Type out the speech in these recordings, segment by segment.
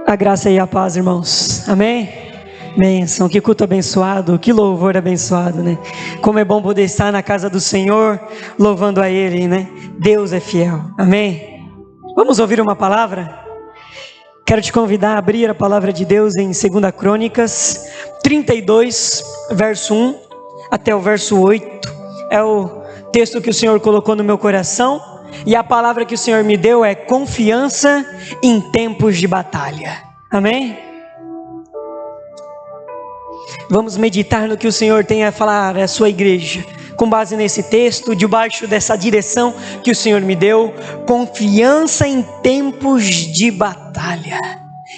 A graça e a paz, irmãos. Amém? Bênção, que culto abençoado, que louvor abençoado, né? Como é bom poder estar na casa do Senhor, louvando a Ele, né? Deus é fiel. Amém? Vamos ouvir uma palavra? Quero te convidar a abrir a palavra de Deus em 2 Crônicas 32, verso 1 até o verso 8. É o texto que o Senhor colocou no meu coração. E a palavra que o Senhor me deu é confiança em tempos de batalha. Amém? Vamos meditar no que o Senhor tem a falar à sua igreja. Com base nesse texto, debaixo dessa direção que o Senhor me deu. Confiança em tempos de batalha.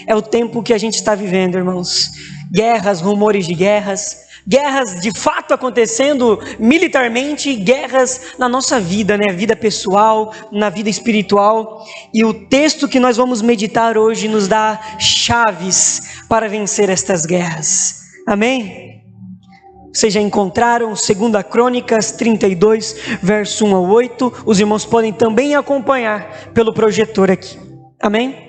É o tempo que a gente está vivendo, irmãos. Guerras, rumores de guerras. Guerras de fato acontecendo militarmente, guerras na nossa vida, né? Vida pessoal, na vida espiritual. E o texto que nós vamos meditar hoje nos dá chaves para vencer estas guerras. Amém? Vocês já encontraram 2 Crônicas 32, verso 1 ao 8. Os irmãos podem também acompanhar pelo projetor aqui. Amém?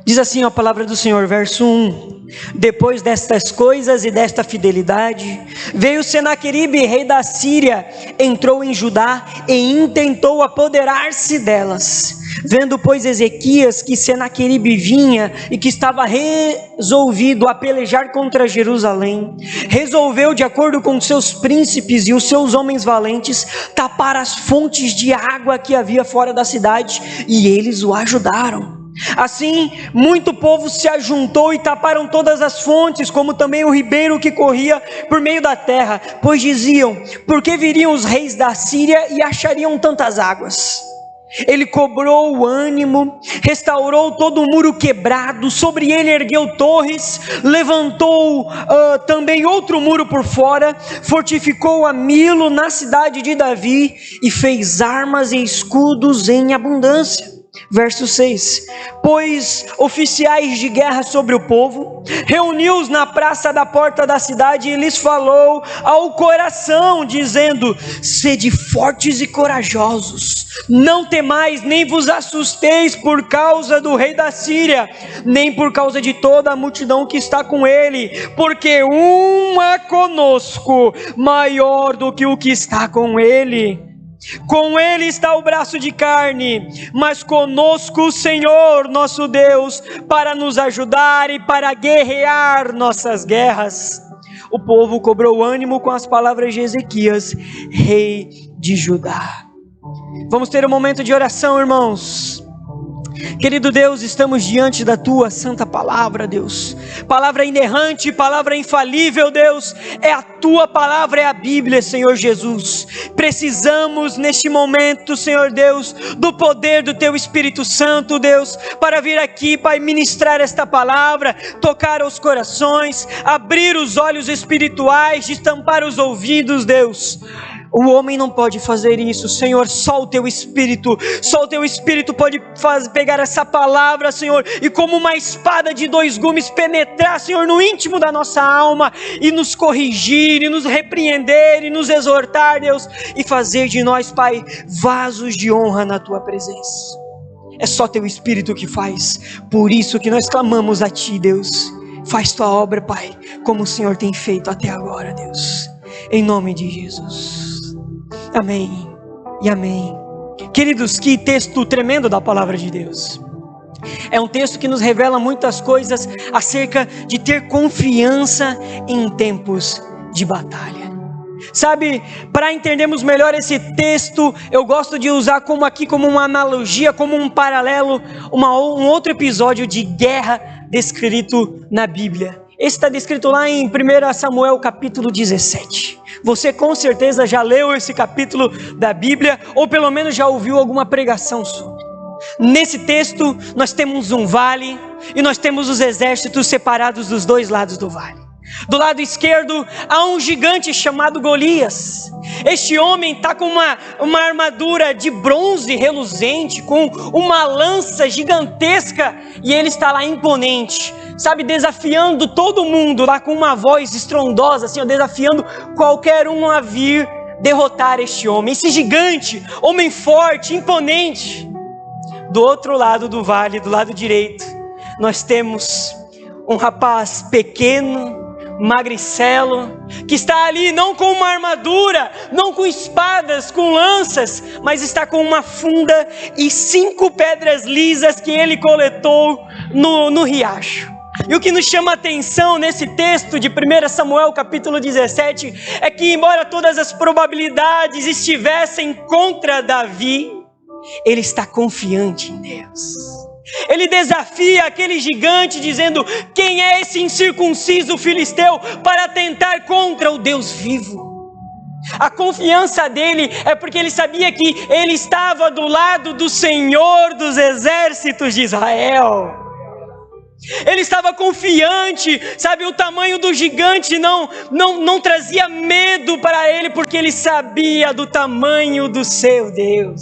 Diz assim a palavra do Senhor, verso 1. Depois destas coisas e desta fidelidade, veio Senaqueribe, rei da Síria, entrou em Judá e intentou apoderar-se delas. Vendo, pois, Ezequias que Senaqueribe vinha e que estava resolvido a pelejar contra Jerusalém, resolveu, de acordo com seus príncipes e os seus homens valentes, tapar as fontes de água que havia fora da cidade, e eles o ajudaram. Assim, muito povo se ajuntou e taparam todas as fontes, como também o ribeiro que corria por meio da terra, pois diziam: por que viriam os reis da Síria e achariam tantas águas? Ele cobrou o ânimo, restaurou todo o muro quebrado, sobre ele ergueu torres, levantou também outro muro por fora, fortificou a Milo na cidade de Davi e fez armas e escudos em abundância. Verso 6, pôs oficiais de guerra sobre o povo, reuniu-os na praça da porta da cidade e lhes falou ao coração, dizendo: sede fortes e corajosos, não temais nem vos assusteis por causa do rei da Síria, nem por causa de toda a multidão que está com ele, porque um é conosco, maior do que o que está com ele. Com ele está o braço de carne, mas conosco o Senhor nosso Deus, para nos ajudar e para guerrear nossas guerras. O povo cobrou ânimo com as palavras de Ezequias, rei de Judá. Vamos ter um momento de oração, irmãos. Querido Deus, estamos diante da Tua santa palavra, Deus. Palavra inerrante, palavra infalível, Deus. É a Tua palavra, é a Bíblia, Senhor Jesus. Precisamos neste momento, Senhor Deus, do poder do Teu Espírito Santo, Deus, para vir aqui, Pai, ministrar esta palavra, tocar os corações, abrir os olhos espirituais, destampar os ouvidos, Deus. O homem não pode fazer isso, Senhor, só o Teu Espírito pode pegar essa palavra, Senhor, e como uma espada de dois gumes penetrar, Senhor, no íntimo da nossa alma, e nos corrigir, e nos repreender, e nos exortar, Deus, e fazer de nós, Pai, vasos de honra na Tua presença. É só Teu Espírito que faz, por isso que nós clamamos a Ti, Deus. Faz Tua obra, Pai, como o Senhor tem feito até agora, Deus, em nome de Jesus. Amém e amém. Queridos, que texto tremendo da palavra de Deus. É um texto que nos revela muitas coisas acerca de ter confiança em tempos de batalha. Sabe, para entendermos melhor esse texto, eu gosto de usar como uma analogia, como um paralelo, um outro episódio de guerra descrito na Bíblia. Esse está descrito lá em 1 Samuel capítulo 17. Você com certeza já leu esse capítulo da Bíblia, ou pelo menos já ouviu alguma pregação sobre. Nesse texto nós temos um vale, e nós temos os exércitos separados dos dois lados do vale. Do lado esquerdo há um gigante chamado Golias. Este homem está com uma armadura de bronze reluzente, com uma lança gigantesca, e ele está lá imponente, sabe, desafiando todo mundo lá com uma voz estrondosa, assim, desafiando qualquer um a vir derrotar este homem, esse gigante, homem forte, imponente. Do outro lado do vale, do lado direito, nós temos um rapaz pequeno, magricelo, que está ali não com uma armadura, não com espadas, com lanças, mas está com uma funda e 5 pedras lisas que ele coletou no riacho. E o que nos chama a atenção nesse texto de 1 Samuel capítulo 17 é que, embora todas as probabilidades estivessem contra Davi, ele está confiante em Deus. Ele desafia aquele gigante dizendo: quem é esse incircunciso filisteu para tentar contra o Deus vivo? A confiança dele é porque ele sabia que ele estava do lado do Senhor dos exércitos de Israel. Ele estava confiante, sabe, o tamanho do gigante não trazia medo para ele, porque ele sabia do tamanho do seu Deus.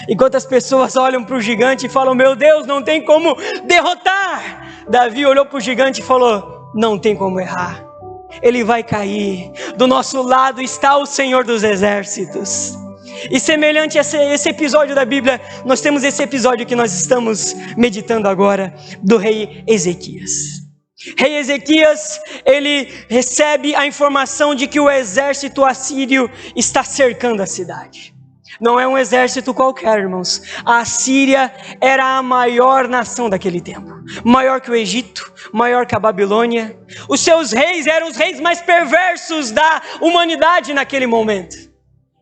Enquanto as pessoas olham para o gigante e falam: meu Deus, não tem como derrotar, Davi olhou para o gigante e falou: não tem como errar, ele vai cair, do nosso lado está o Senhor dos exércitos. E semelhante a esse episódio da Bíblia, nós temos esse episódio que nós estamos meditando agora, do rei Ezequias. Rei Ezequias, ele recebe a informação de que o exército assírio está cercando a cidade. Não é um exército qualquer, irmãos. A Assíria era a maior nação daquele tempo. Maior que o Egito, maior que a Babilônia. Os seus reis eram os reis mais perversos da humanidade naquele momento.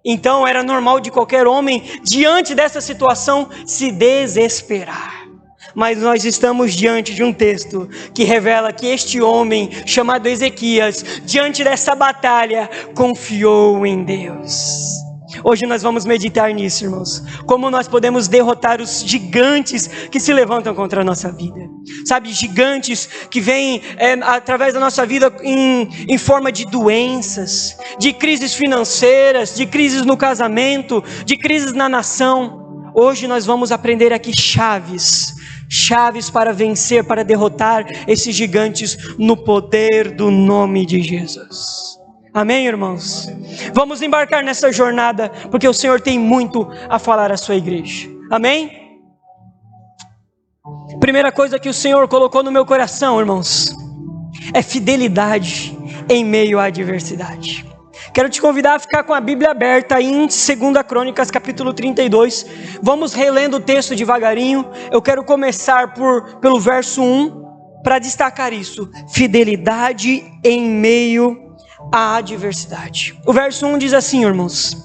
Então era normal de qualquer homem, diante dessa situação, se desesperar. Mas nós estamos diante de um texto que revela que este homem, chamado Ezequias, diante dessa batalha, confiou em Deus. Hoje nós vamos meditar nisso, irmãos. Como nós podemos derrotar os gigantes que se levantam contra a nossa vida. Sabe, gigantes que vêm através da nossa vida em forma de doenças, de crises financeiras, de crises no casamento, de crises na nação. Hoje nós vamos aprender aqui chaves para vencer, para derrotar esses gigantes no poder do nome de Jesus. Amém, irmãos? Vamos embarcar nessa jornada, porque o Senhor tem muito a falar à sua igreja. Amém? Primeira coisa que o Senhor colocou no meu coração, irmãos, é fidelidade em meio à adversidade. Quero te convidar a ficar com a Bíblia aberta aí em 2 Crônicas, capítulo 32. Vamos relendo o texto devagarinho. Eu quero começar pelo verso 1, para destacar isso. Fidelidade em meio à adversidade. O verso 1 diz assim, irmãos: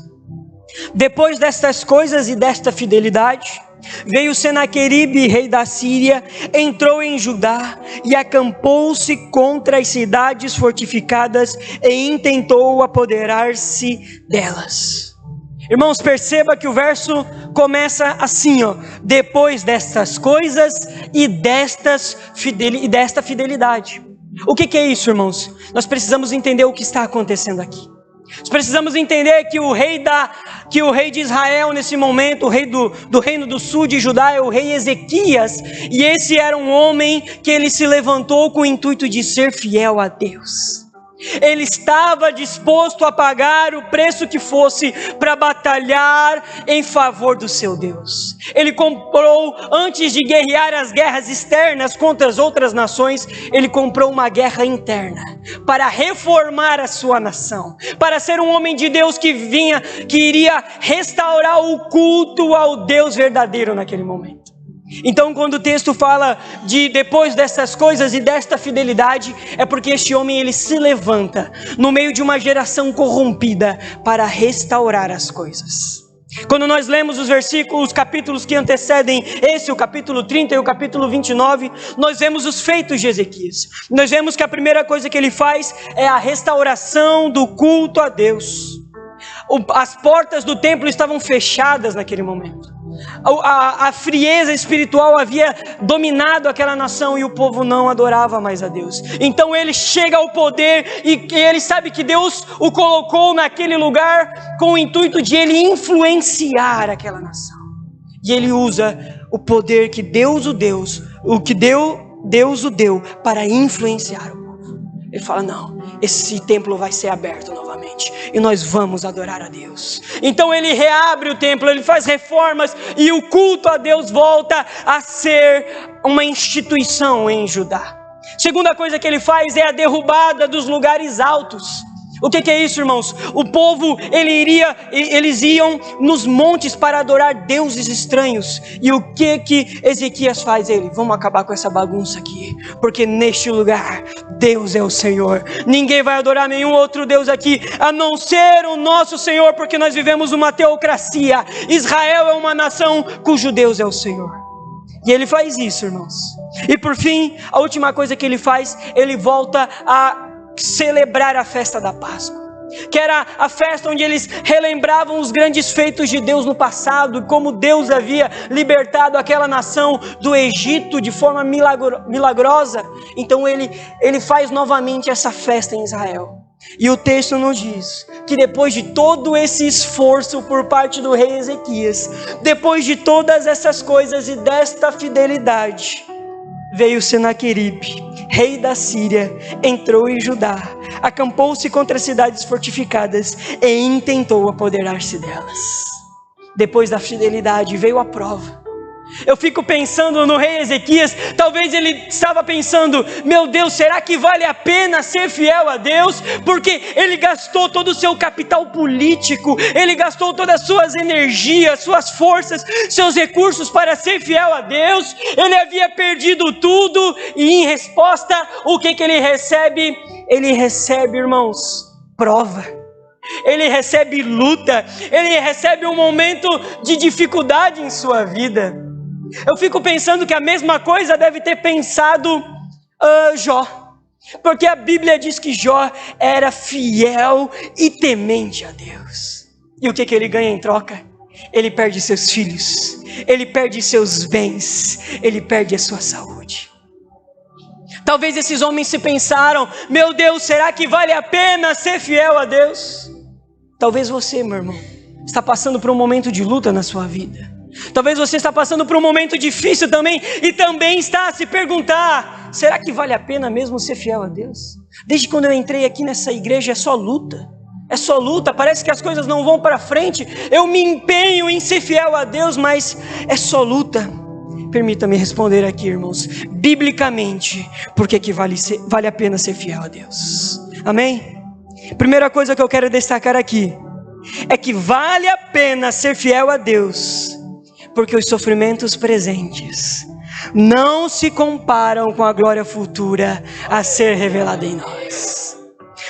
depois destas coisas e desta fidelidade, veio Senaqueribe, rei da Síria, entrou em Judá e acampou-se contra as cidades fortificadas e intentou apoderar-se delas. Irmãos, perceba que o verso começa assim, depois destas coisas e desta fidelidade. O que é isso, irmãos? Nós precisamos entender o que está acontecendo aqui. Nós precisamos entender que o rei de Israel nesse momento, o rei do reino do sul de Judá, é o rei Ezequias. E esse era um homem que ele se levantou com o intuito de ser fiel a Deus. Ele estava disposto a pagar o preço que fosse para batalhar em favor do seu Deus. Ele comprou, antes de guerrear as guerras externas contra as outras nações, ele comprou uma guerra interna para reformar a sua nação, para ser um homem de Deus que iria restaurar o culto ao Deus verdadeiro naquele momento. Então, quando o texto fala de depois dessas coisas e desta fidelidade, é porque este homem ele se levanta no meio de uma geração corrompida para restaurar as coisas. Quando nós lemos os capítulos que antecedem esse, o capítulo 30 e o capítulo 29, nós vemos os feitos de Ezequias. Nós vemos que a primeira coisa que ele faz é a restauração do culto a Deus. As portas do templo estavam fechadas naquele momento. A frieza espiritual havia dominado aquela nação e o povo não adorava mais a Deus. Então ele chega ao poder e ele sabe que Deus o colocou naquele lugar com o intuito de ele influenciar aquela nação. E ele usa o poder que Deus o deu para influenciar o povo. Ele fala, não, esse templo vai ser aberto novamente e nós vamos adorar a Deus. Então ele reabre o templo, ele faz reformas e o culto a Deus volta a ser uma instituição em Judá. Segunda coisa que ele faz é a derrubada dos lugares altos. O que é isso, irmãos? O povo, eles iam nos montes para adorar deuses estranhos. E o que Ezequias faz? Vamos acabar com essa bagunça aqui, porque neste lugar, Deus é o Senhor. Ninguém vai adorar nenhum outro Deus aqui, a não ser o nosso Senhor, porque nós vivemos uma teocracia. Israel é uma nação cujo Deus é o Senhor. E ele faz isso, irmãos. E por fim, a última coisa que ele faz, ele volta a celebrar a festa da Páscoa, que era a festa onde eles relembravam os grandes feitos de Deus no passado, como Deus havia libertado aquela nação do Egito de forma milagrosa. Então ele faz novamente essa festa em Israel. E o texto nos diz que depois de todo esse esforço por parte do rei Ezequias, depois de todas essas coisas e desta fidelidade, veio Senaqueribe, rei da Síria, entrou em Judá, acampou-se contra as cidades fortificadas e intentou apoderar-se delas. Depois da fidelidade veio a prova. Eu fico pensando no rei Ezequias, talvez ele estava pensando, meu Deus, será que vale a pena ser fiel a Deus? Porque ele gastou todo o seu capital político, ele gastou todas as suas energias, suas forças, seus recursos para ser fiel a Deus. Ele havia perdido tudo e em resposta, o que ele recebe? Ele recebe, irmãos, prova. Ele recebe luta, ele recebe um momento de dificuldade em sua vida. Eu fico pensando que a mesma coisa deve ter pensado Jó, porque a Bíblia diz que Jó era fiel e temente a Deus. E o que ele ganha em troca? Ele perde seus filhos, ele perde seus bens, ele perde a sua saúde. Talvez esses homens se pensaram, meu Deus, será que vale a pena ser fiel a Deus? Talvez você, meu irmão, está passando por um momento de luta na sua vida. Talvez você está passando por um momento difícil também e também está a se perguntar, será que vale a pena mesmo ser fiel a Deus? Desde quando eu entrei aqui nessa igreja é só luta, parece que as coisas não vão para frente, eu me empenho em ser fiel a Deus, mas é só luta. Permita-me responder aqui, irmãos, biblicamente, por que vale a pena ser fiel a Deus? Amém? Primeira coisa que eu quero destacar aqui, é que vale a pena ser fiel a Deus, porque os sofrimentos presentes não se comparam com a glória futura a ser revelada em nós.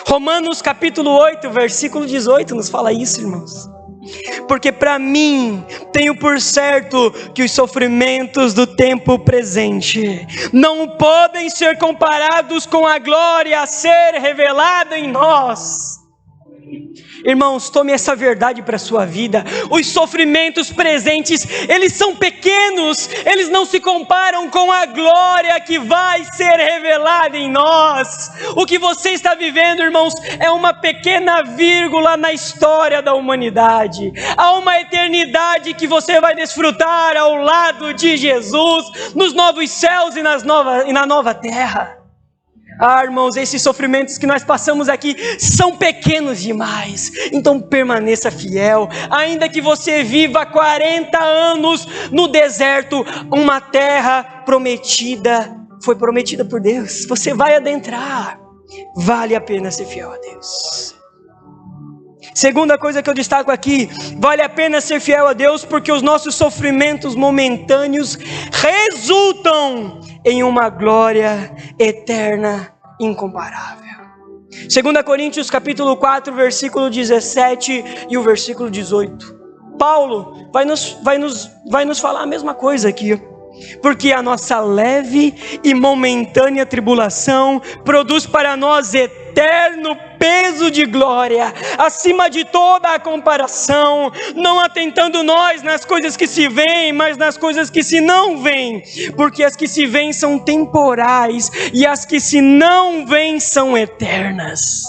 Romanos capítulo 8, versículo 18 nos fala isso, irmãos. Porque para mim, tenho por certo que os sofrimentos do tempo presente não podem ser comparados com a glória a ser revelada em nós. Irmãos, tome essa verdade para a sua vida. Os sofrimentos presentes, eles são pequenos, eles não se comparam com a glória que vai ser revelada em nós. O que você está vivendo, irmãos, é uma pequena vírgula na história da humanidade. Há uma eternidade que você vai desfrutar ao lado de Jesus, nos novos céus e na nova terra. Ah, irmãos, esses sofrimentos que nós passamos aqui são pequenos demais. Então permaneça fiel. Ainda que você viva 40 anos no deserto, uma terra prometida, foi prometida por Deus. Você vai adentrar. Vale a pena ser fiel a Deus. Segunda coisa que eu destaco aqui, vale a pena ser fiel a Deus porque os nossos sofrimentos momentâneos resultam em uma glória eterna incomparável. 2 Coríntios capítulo 4, versículo 17 e o versículo 18. Paulo vai nos falar a mesma coisa aqui. Porque a nossa leve e momentânea tribulação produz para nós eterno peso de glória, acima de toda a comparação, não atentando nós nas coisas que se veem, mas nas coisas que se não veem, porque as que se veem são temporais, e as que se não veem são eternas.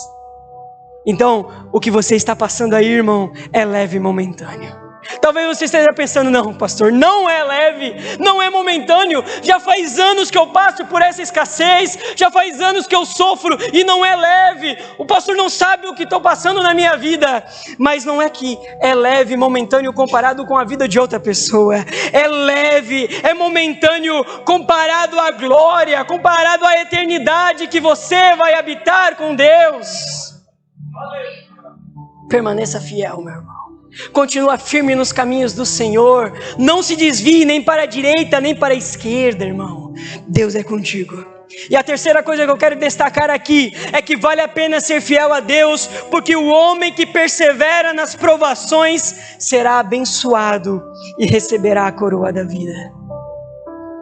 Então, o que você está passando aí, irmão, é leve e momentâneo. Talvez você esteja pensando, não, pastor, não é leve, não é é momentâneo. Já faz anos que eu passo por essa escassez, já faz anos que eu sofro e não é leve. O pastor não sabe o que estou passando na minha vida, mas não é que é leve, momentâneo comparado com a vida de outra pessoa. É leve, é momentâneo comparado à glória, comparado à eternidade que você vai habitar com Deus. Permaneça fiel, meu irmão. Continua firme nos caminhos do Senhor. Não se desvie nem para a direita, nem para a esquerda, irmão. Deus é contigo. E a terceira coisa que eu quero destacar aqui é que vale a pena ser fiel a Deus, porque o homem que persevera nas provações será abençoado e receberá a coroa da vida.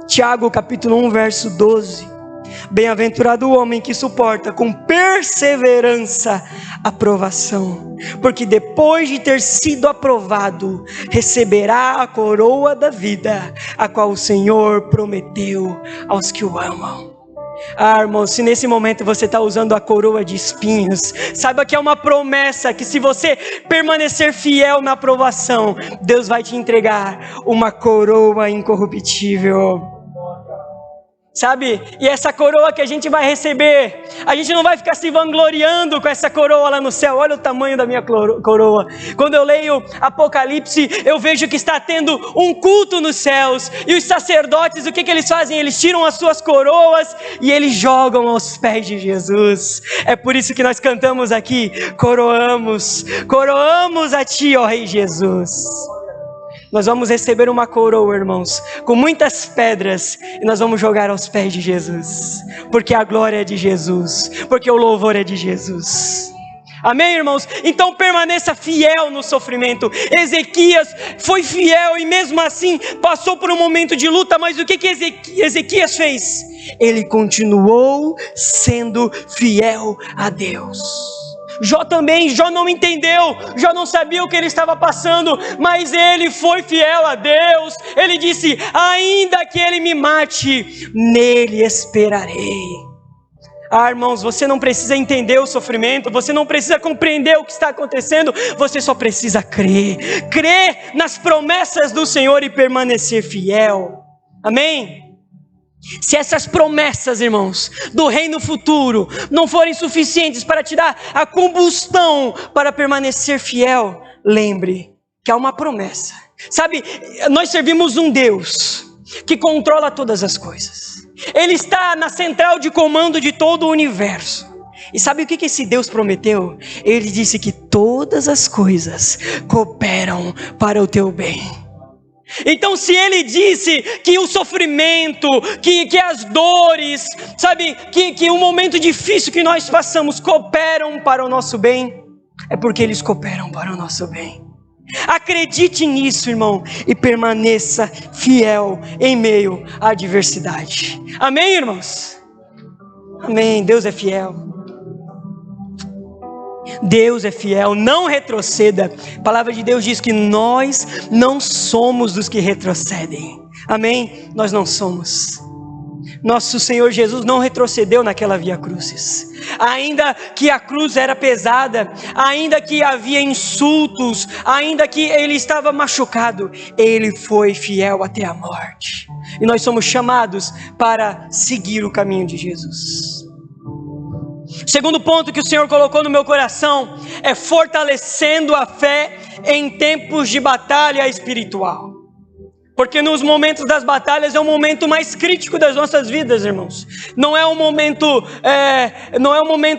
Tiago capítulo 1, verso 12. Bem-aventurado o homem que suporta com perseverança a provação, porque depois de ter sido aprovado, receberá a coroa da vida, a qual o Senhor prometeu aos que o amam. Irmão, se nesse momento você está usando a coroa de espinhos, saiba que é uma promessa, que se você permanecer fiel na provação, Deus vai te entregar uma coroa incorruptível. Sabe, e essa coroa que a gente vai receber, a gente não vai ficar se vangloriando com essa coroa lá no céu. Olha o tamanho da minha coroa. Quando eu leio Apocalipse, eu vejo que está tendo um culto nos céus, e os sacerdotes, o que eles fazem? Eles tiram as suas coroas e eles jogam aos pés de Jesus. É por isso que nós cantamos aqui: coroamos a ti, ó Rei Jesus. Nós vamos receber uma coroa, irmãos, com muitas pedras, e nós vamos jogar aos pés de Jesus, porque a glória é de Jesus, porque o louvor é de Jesus. Amém, irmãos? Então permaneça fiel no sofrimento. Ezequias foi fiel e mesmo assim passou por um momento de luta, mas o que Ezequias fez? Ele continuou sendo fiel a Deus. Jó também, Jó não entendeu, Jó não sabia o que ele estava passando, mas ele foi fiel a Deus. Ele disse: ainda que ele me mate, nele esperarei. Irmãos, você não precisa entender o sofrimento, você não precisa compreender o que está acontecendo, você só precisa crer nas promessas do Senhor e permanecer fiel. Amém? Se essas promessas, irmãos, do reino futuro não forem suficientes para te dar a combustão para permanecer fiel, lembre que há uma promessa. Sabe, nós servimos um Deus que controla todas as coisas. Ele está na central de comando de todo o universo. E sabe o que esse Deus prometeu? Ele disse que todas as coisas cooperam para o teu bem. Então, se ele disse que o sofrimento, que as dores, sabe, que o momento difícil que nós passamos cooperam para o nosso bem, é porque eles cooperam para o nosso bem. Acredite nisso, irmão, e permaneça fiel em meio à adversidade. Amém, irmãos? Amém. Deus é fiel. Deus é fiel, não retroceda. A palavra de Deus diz que nós não somos dos que retrocedem. Amém? Nós não somos. Nosso Senhor Jesus não retrocedeu naquela via crucis. Ainda que a cruz era pesada, ainda que havia insultos, ainda que ele estava machucado, ele foi fiel até a morte. E nós somos chamados para seguir o caminho de Jesus. Segundo ponto que o Senhor colocou no meu coração é fortalecendo a fé em tempos de batalha espiritual. Porque nos momentos das batalhas é o momento mais crítico das nossas vidas, irmãos. Não é um momento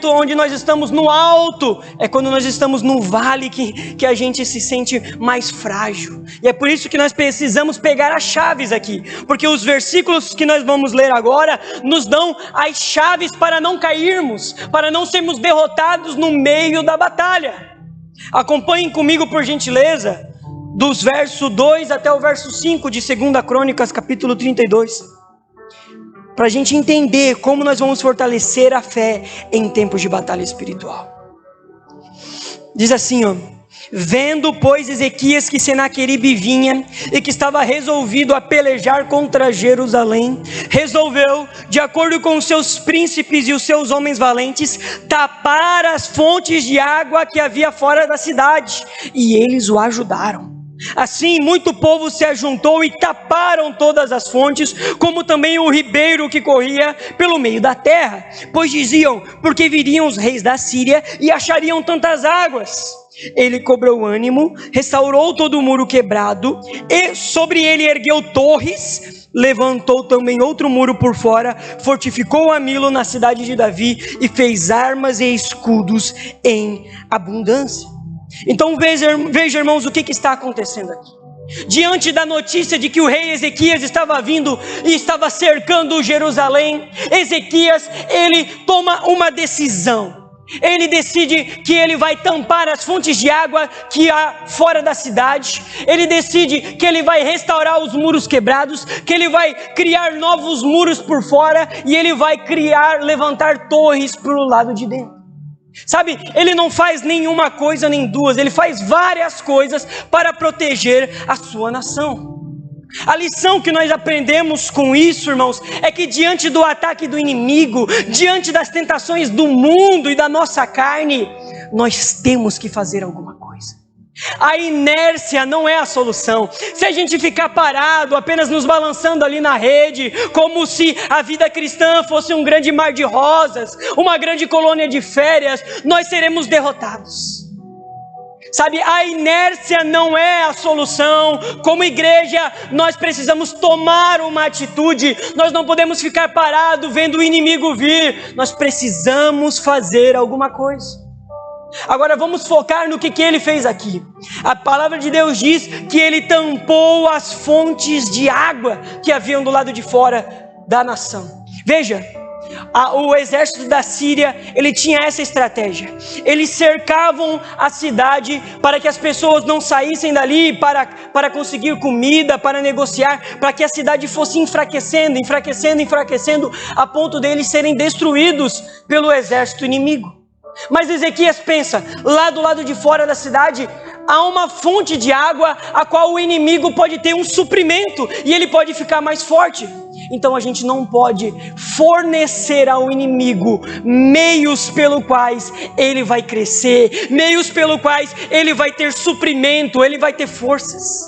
onde nós estamos no alto, é quando nós estamos no vale que a gente se sente mais frágil. E é por isso que nós precisamos pegar as chaves aqui, porque os versículos que nós vamos ler agora nos dão as chaves para não cairmos, para não sermos derrotados no meio da batalha. Acompanhem comigo, por gentileza, dos versos 2 até o verso 5 de 2 Crônicas, capítulo 32. Para a gente entender como nós vamos fortalecer a fé em tempos de batalha espiritual. Diz assim, ó: vendo, pois, Ezequias que Senaqueribe vinha e que estava resolvido a pelejar contra Jerusalém, resolveu, de acordo com os seus príncipes e os seus homens valentes, tapar as fontes de água que havia fora da cidade, e eles o ajudaram. Assim, muito povo se ajuntou e taparam todas as fontes, como também o ribeiro que corria pelo meio da terra, pois diziam: porque viriam os reis da Síria e achariam tantas águas. Ele cobrou ânimo, restaurou todo o muro quebrado, e sobre ele ergueu torres, levantou também outro muro por fora, fortificou a Milo na cidade de Davi, e fez armas e escudos em abundância. Então veja, irmãos, o que está acontecendo aqui. Diante da notícia de que o rei Ezequias estava vindo e estava cercando Jerusalém, Ezequias, ele toma uma decisão. Ele decide que ele vai tampar as fontes de água que há fora da cidade. Ele decide que ele vai restaurar os muros quebrados, que ele vai criar novos muros por fora, e ele vai levantar torres para o lado de dentro. Sabe, ele não faz nenhuma coisa nem duas, ele faz várias coisas para proteger a sua nação. A lição que nós aprendemos com isso, irmãos, é que diante do ataque do inimigo, diante das tentações do mundo e da nossa carne, nós temos que fazer alguma coisa. A inércia não é a solução. Se a gente ficar parado, apenas nos balançando ali na rede, como se a vida cristã fosse um grande mar de rosas, uma grande colônia de férias, nós seremos derrotados. Sabe, a inércia não é a solução. Como igreja, nós precisamos tomar uma atitude. Nós não podemos ficar parados vendo o inimigo vir. Nós precisamos fazer alguma coisa. Agora vamos focar no que ele fez aqui. A palavra de Deus diz que ele tampou as fontes de água que haviam do lado de fora da nação. Veja, o exército da Síria, ele tinha essa estratégia. Eles cercavam a cidade para que as pessoas não saíssem dali para conseguir comida, para negociar, para que a cidade fosse enfraquecendo, a ponto deles serem destruídos pelo exército inimigo. Mas Ezequias pensa, lá do lado de fora da cidade há uma fonte de água a qual o inimigo pode ter um suprimento e ele pode ficar mais forte. Então a gente não pode fornecer ao inimigo meios pelo quais ele vai crescer, meios pelo quais ele vai ter suprimento, ele vai ter forças.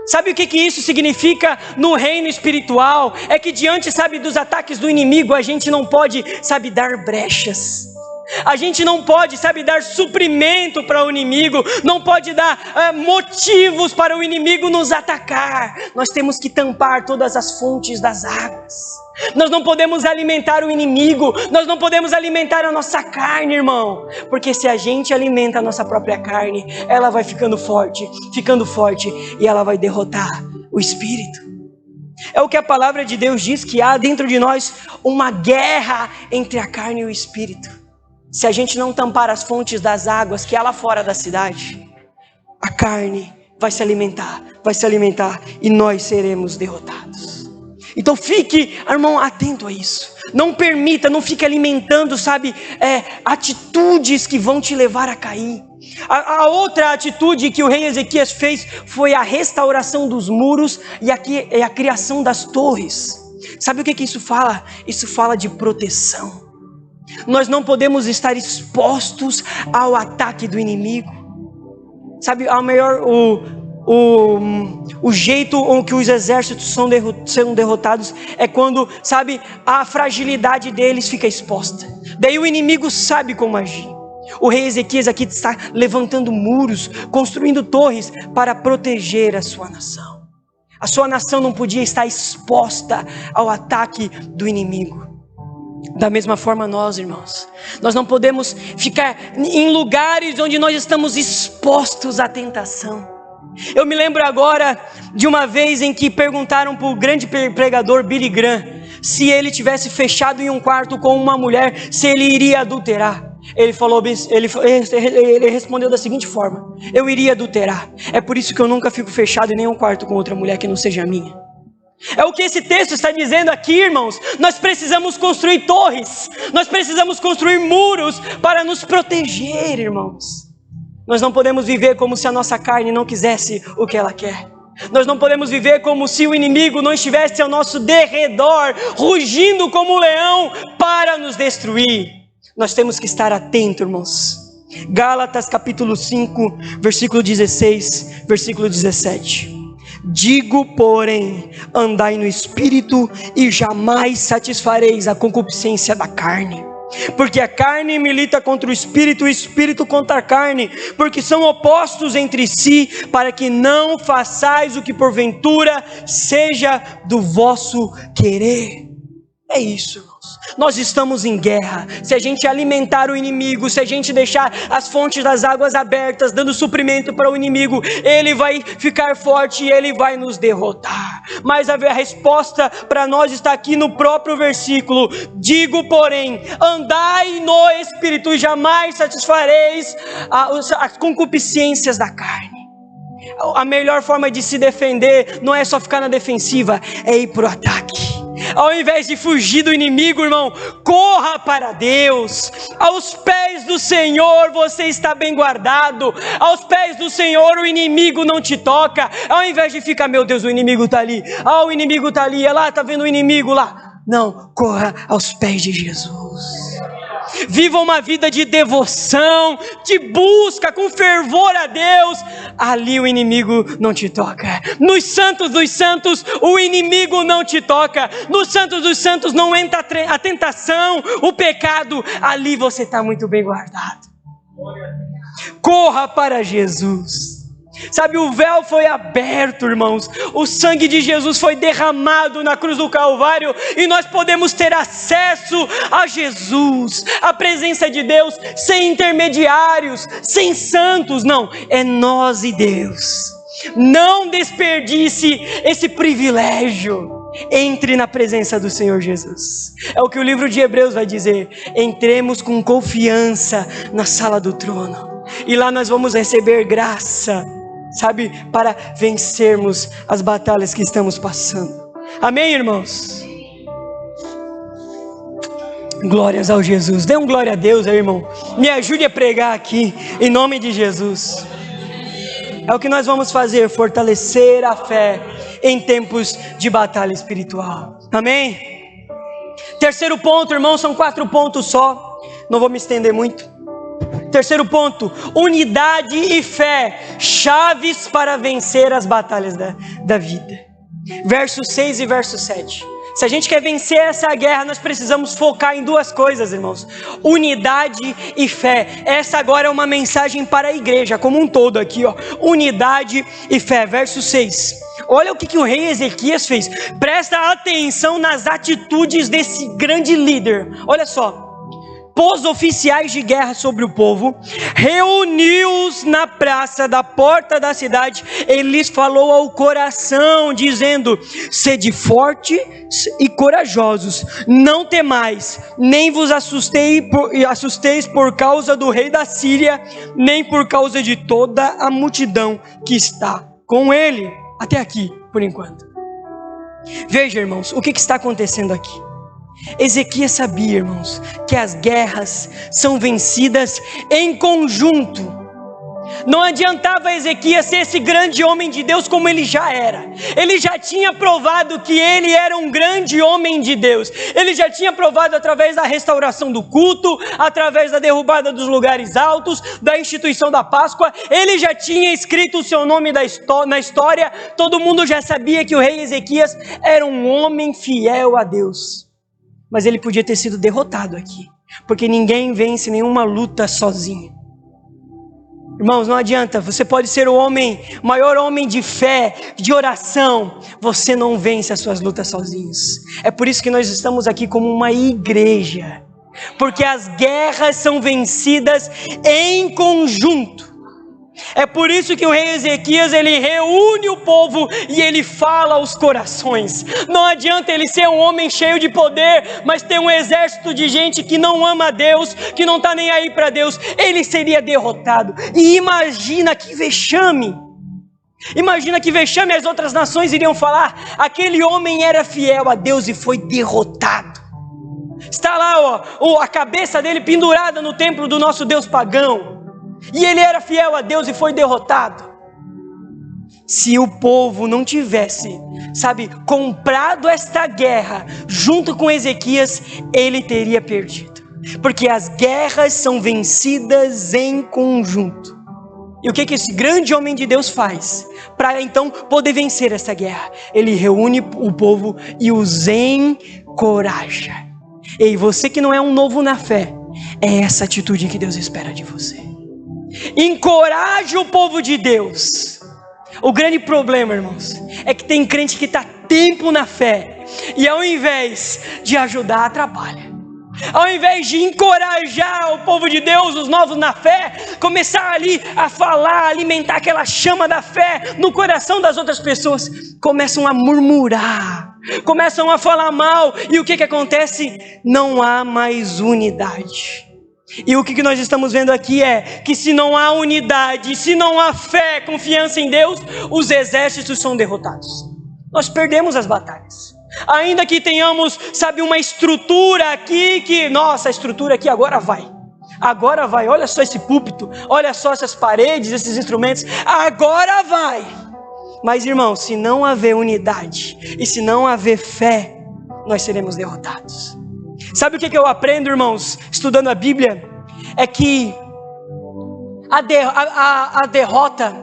Sabe o que isso significa no reino espiritual? É que diante, dos ataques do inimigo, a gente não pode, dar brechas. A gente não pode, dar suprimento para o inimigo, não pode dar motivos para o inimigo nos atacar. Nós temos que tampar todas as fontes das águas. Nós não podemos alimentar o inimigo, nós não podemos alimentar a nossa carne, irmão. Porque se a gente alimenta a nossa própria carne, ela vai ficando forte, e ela vai derrotar o espírito. É o que a palavra de Deus diz, que há dentro de nós uma guerra entre a carne e o espírito. Se a gente não tampar as fontes das águas que há lá fora da cidade, a carne vai se alimentar e nós seremos derrotados. Então fique, irmão, atento a isso. Não permita, não fique alimentando, atitudes que vão te levar a cair. A outra atitude que o rei Ezequias fez foi a restauração dos muros e a criação das torres. Sabe o que isso fala? Isso fala de proteção. Nós não podemos estar expostos ao ataque do inimigo. O jeito que os exércitos são derrotados é quando, a fragilidade deles fica exposta. Daí o inimigo sabe como agir. O rei Ezequias aqui está levantando muros, construindo torres para proteger a sua nação. A sua nação não podia estar exposta ao ataque do inimigo. Da mesma forma nós, irmãos, nós não podemos ficar em lugares onde nós estamos expostos à tentação. Eu me lembro agora de uma vez em que perguntaram para o grande pregador Billy Graham se ele tivesse fechado em um quarto com uma mulher, se ele iria adulterar. Ele respondeu da seguinte forma: eu iria adulterar. É por isso que eu nunca fico fechado em nenhum quarto com outra mulher que não seja minha. É o que esse texto está dizendo aqui, irmãos. Nós precisamos construir torres, nós precisamos construir muros para nos proteger, irmãos. Nós não podemos viver como se a nossa carne não quisesse o que ela quer. Nós não podemos viver como se o inimigo não estivesse ao nosso derredor, rugindo como um leão para nos destruir. Nós temos que estar atentos, irmãos. Gálatas capítulo 5, versículo 16, versículo 17. Digo, porém, andai no Espírito e jamais satisfareis a concupiscência da carne. Porque a carne milita contra o Espírito contra a carne, porque são opostos entre si, para que não façais o que porventura seja do vosso querer. É isso, irmãos. Nós estamos em guerra. Se a gente alimentar o inimigo, se a gente deixar as fontes das águas abertas, dando suprimento para o inimigo, ele vai ficar forte e ele vai nos derrotar. Mas a resposta para nós está aqui no próprio versículo. Digo, porém, andai no Espírito e jamais satisfareis as concupiscências da carne. A melhor forma de se defender não é só ficar na defensiva, é ir para o ataque. Ao invés de fugir do inimigo, irmão, corra para Deus. Aos pés do Senhor você está bem guardado. Aos pés do Senhor o inimigo não te toca. Ao invés de ficar, meu Deus, o inimigo está ali. Ah, o inimigo está ali, lá, está vendo o inimigo lá. Não, corra aos pés de Jesus. Viva uma vida de devoção, de busca com fervor a Deus. Ali o inimigo não te toca. Nos santos dos santos o inimigo não te toca. Nos santos dos santos não entra a tentação, o pecado. Ali você está muito bem guardado. Corra para Jesus. Sabe, o véu foi aberto, irmãos. O sangue de Jesus foi derramado na cruz do Calvário e nós podemos ter acesso a Jesus, a presença de Deus, sem intermediários, sem santos. Não, é nós e Deus. Não desperdice esse privilégio. Entre na presença do Senhor Jesus. É o que o livro de Hebreus vai dizer. Entremos com confiança na sala do trono. E lá nós vamos receber graça, sabe, para vencermos as batalhas que estamos passando. Amém, irmãos? Glórias ao Jesus. Dê um glória a Deus aí, irmão. Me ajude a pregar aqui, em nome de Jesus. É o que nós vamos fazer, fortalecer a fé em tempos de batalha espiritual. Amém? Terceiro ponto, irmão, são 4 pontos só. Não vou me estender muito. Terceiro ponto, unidade e fé, chaves para vencer as batalhas da vida. Verso 6 e verso 7. Se a gente quer vencer essa guerra, nós precisamos focar em 2 coisas, irmãos. Unidade e fé. Essa agora é uma mensagem para a igreja como um todo aqui, ó. Unidade e fé. Verso 6. Olha o que o rei Ezequias fez. Presta atenção nas atitudes desse grande líder. Olha só. Pôs oficiais de guerra sobre o povo, reuniu-os na praça da porta da cidade, ele lhes falou ao coração, dizendo: sede fortes e corajosos, não temais, nem vos assusteis por causa do rei da Síria, nem por causa de toda a multidão que está com ele. Até aqui, por enquanto. Veja, irmãos, o que está acontecendo aqui. Ezequias sabia, irmãos, que as guerras são vencidas em conjunto. Não adiantava Ezequias ser esse grande homem de Deus como ele já era. Ele já tinha provado que ele era um grande homem de Deus. Ele já tinha provado através da restauração do culto, através da derrubada dos lugares altos, da instituição da Páscoa. Ele já tinha escrito o seu nome na história. Todo mundo já sabia que o rei Ezequias era um homem fiel a Deus. Mas ele podia ter sido derrotado aqui, porque ninguém vence nenhuma luta sozinho. Irmãos, não adianta, você pode ser o maior homem de fé, de oração, você não vence as suas lutas sozinhos. É por isso que nós estamos aqui como uma igreja, porque as guerras são vencidas em conjunto. É por isso que o rei Ezequias, ele reúne o povo e ele fala aos corações. Não adianta ele ser um homem cheio de poder, mas ter um exército de gente que não ama a Deus, que não está nem aí para Deus. Ele seria derrotado. E imagina que vexame. Imagina que vexame as outras nações iriam falar: aquele homem era fiel a Deus e foi derrotado. Está lá, ó, a cabeça dele pendurada no templo do nosso Deus pagão. E ele era fiel a Deus e foi derrotado. Se o povo não tivesse, comprado esta guerra junto com Ezequias, ele teria perdido. Porque as guerras são vencidas em conjunto. E o que esse grande homem de Deus faz para então poder vencer essa guerra? Ele reúne o povo e os encoraja. Ei, você que não é um novo na fé, é essa atitude que Deus espera de você. Encoraje o povo de Deus. O grande problema, irmãos, é que tem crente que está tempo na fé e ao invés de ajudar, atrapalha. Ao invés de encorajar o povo de Deus, os novos na fé, começar ali a falar, alimentar aquela chama da fé no coração das outras pessoas, começam a murmurar, começam a falar mal, e o que acontece? Não há mais unidade. E o que nós estamos vendo aqui é que se não há unidade, se não há fé, confiança em Deus, os exércitos são derrotados. Nós perdemos as batalhas. Ainda que tenhamos, uma estrutura aqui que, nossa, a estrutura aqui agora vai, olha só esse púlpito, olha só essas paredes, esses instrumentos, agora vai. Mas irmãos, se não haver unidade e se não haver fé, nós seremos derrotados. Sabe o que eu aprendo, irmãos, estudando a Bíblia? É que a derrota,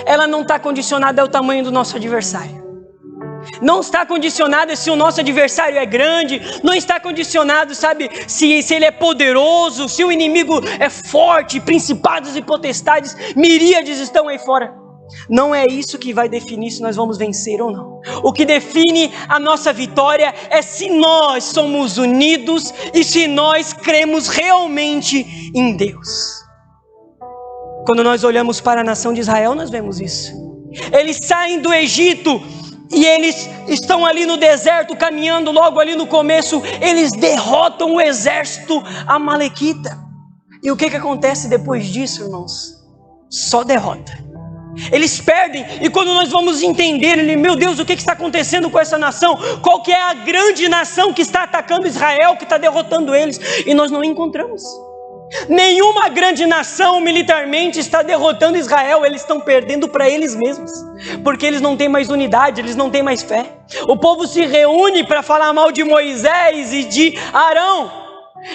ela não está condicionada ao tamanho do nosso adversário. Não está condicionado se o nosso adversário é grande, não está condicionado, se ele é poderoso, se o inimigo é forte, principados e potestades, miríades estão aí fora. Não é isso que vai definir se nós vamos vencer ou não. O que define a nossa vitória é se nós somos unidos e se nós cremos realmente em Deus. Quando nós olhamos para a nação de Israel, nós vemos isso. Eles saem do Egito e eles estão ali no deserto, caminhando logo ali no começo, eles derrotam o exército amalequita. E o que acontece depois disso, irmãos? Só derrota. Eles perdem, e quando nós vamos entender, meu Deus, o que está acontecendo com essa nação? Qual que é a grande nação que está atacando Israel, que está derrotando eles? E nós não encontramos. Nenhuma grande nação militarmente está derrotando Israel, eles estão perdendo para eles mesmos, porque eles não têm mais unidade, eles não têm mais fé. O povo se reúne para falar mal de Moisés e de Arão,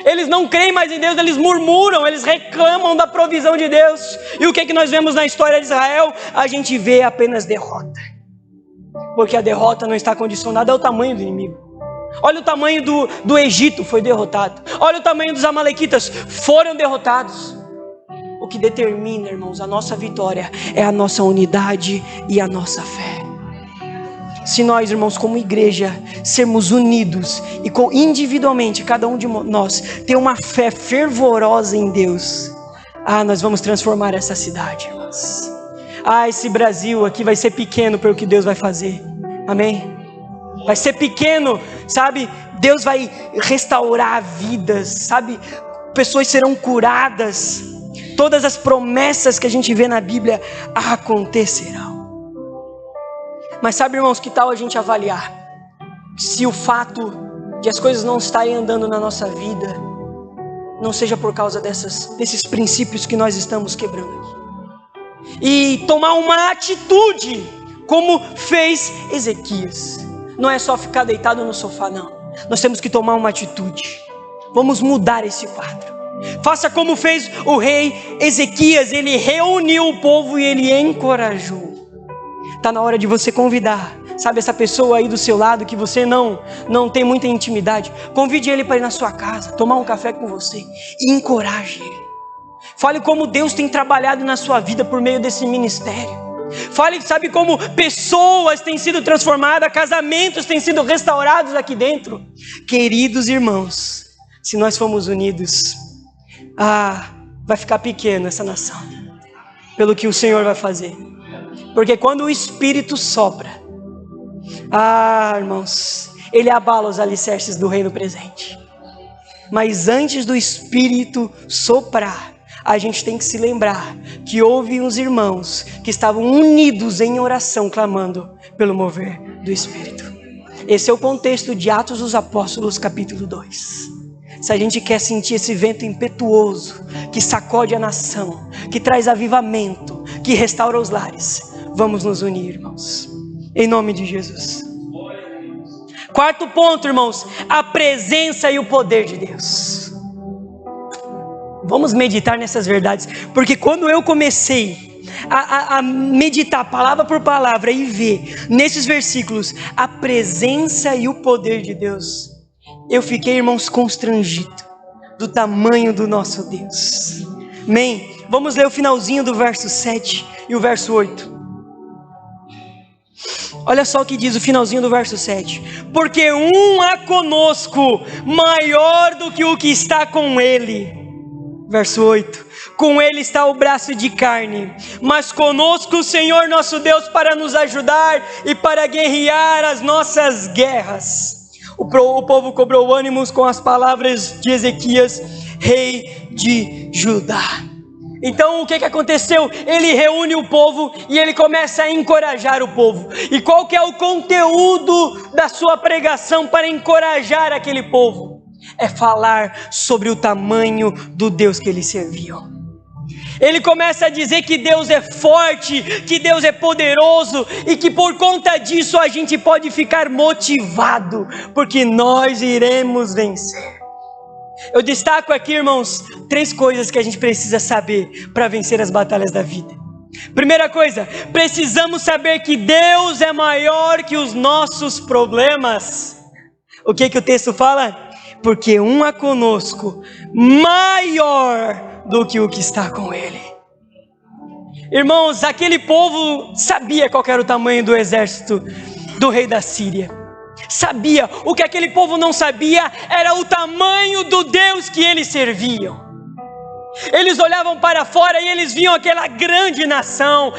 eles não creem mais em Deus, eles murmuram, eles reclamam da provisão de Deus. E o que nós vemos na história de Israel? A gente vê apenas derrota, porque a derrota não está condicionada ao tamanho do inimigo. Olha o tamanho do Egito, foi derrotado. Olha o tamanho dos amalequitas, foram derrotados. O que determina, irmãos, a nossa vitória é a nossa unidade e a nossa fé. Se nós, irmãos, como igreja, sermos unidos e individualmente, cada um de nós, ter uma fé fervorosa em Deus, nós vamos transformar essa cidade, irmãos. Esse Brasil aqui vai ser pequeno para o que Deus vai fazer. Amém? Vai ser pequeno, Deus vai restaurar vidas, pessoas serão curadas. Todas as promessas que a gente vê na Bíblia acontecerão. Mas irmãos, que tal a gente avaliar se o fato de as coisas não estarem andando na nossa vida não seja por causa desses princípios que nós estamos quebrando aqui, e tomar uma atitude como fez Ezequias. Não é só ficar deitado no sofá, não. Nós temos que tomar uma atitude. Vamos mudar esse quadro. Faça como fez o rei Ezequias. Ele reuniu o povo e ele encorajou. Está na hora de você convidar, essa pessoa aí do seu lado que você não tem muita intimidade. Convide ele para ir na sua casa, tomar um café com você e encoraje ele. Fale como Deus tem trabalhado na sua vida por meio desse ministério. Fale, como pessoas têm sido transformadas, casamentos têm sido restaurados aqui dentro. Queridos irmãos, se nós formos unidos, vai ficar pequena essa nação, pelo que o Senhor vai fazer. Porque quando o Espírito sopra, irmãos, ele abala os alicerces do reino presente. Mas antes do Espírito soprar, a gente tem que se lembrar que houve uns irmãos que estavam unidos em oração, clamando pelo mover do Espírito. Esse é o contexto de Atos dos Apóstolos, capítulo 2. Se a gente quer sentir esse vento impetuoso, que sacode a nação, que traz avivamento, que restaura os lares, vamos nos unir, irmãos, em nome de Jesus. Quarto ponto, irmãos, a presença e o poder de Deus. Vamos meditar nessas verdades, porque quando eu comecei a meditar palavra por palavra e ver nesses versículos a presença e o poder de Deus, eu fiquei, irmãos, constrangido do tamanho do nosso Deus. Amém? Vamos ler o finalzinho do verso 7 e o verso 8. Olha só o que diz o finalzinho do verso 7. Porque um há conosco maior do que o que está com ele. Verso 8. Com ele está o braço de carne, mas conosco o Senhor nosso Deus para nos ajudar e para guerrear as nossas guerras. O povo cobrou ânimos com as palavras de Ezequias, rei de Judá. Então o que aconteceu? Ele reúne o povo e ele começa a encorajar o povo. E qual que é o conteúdo da sua pregação para encorajar aquele povo? É falar sobre o tamanho do Deus que eles serviam. Ele começa a dizer que Deus é forte, que Deus é poderoso e que por conta disso a gente pode ficar motivado, porque nós iremos vencer. Eu destaco aqui, irmãos, 3 coisas que a gente precisa saber para vencer as batalhas da vida. Primeira coisa, precisamos saber que Deus é maior que os nossos problemas. O que o texto fala? Porque um é conosco maior do que o que está com ele. Irmãos, aquele povo sabia qual era o tamanho do exército do rei da Síria. Sabia. O que aquele povo não sabia era o tamanho do Deus que eles serviam. Eles olhavam para fora e eles viam aquela grande nação.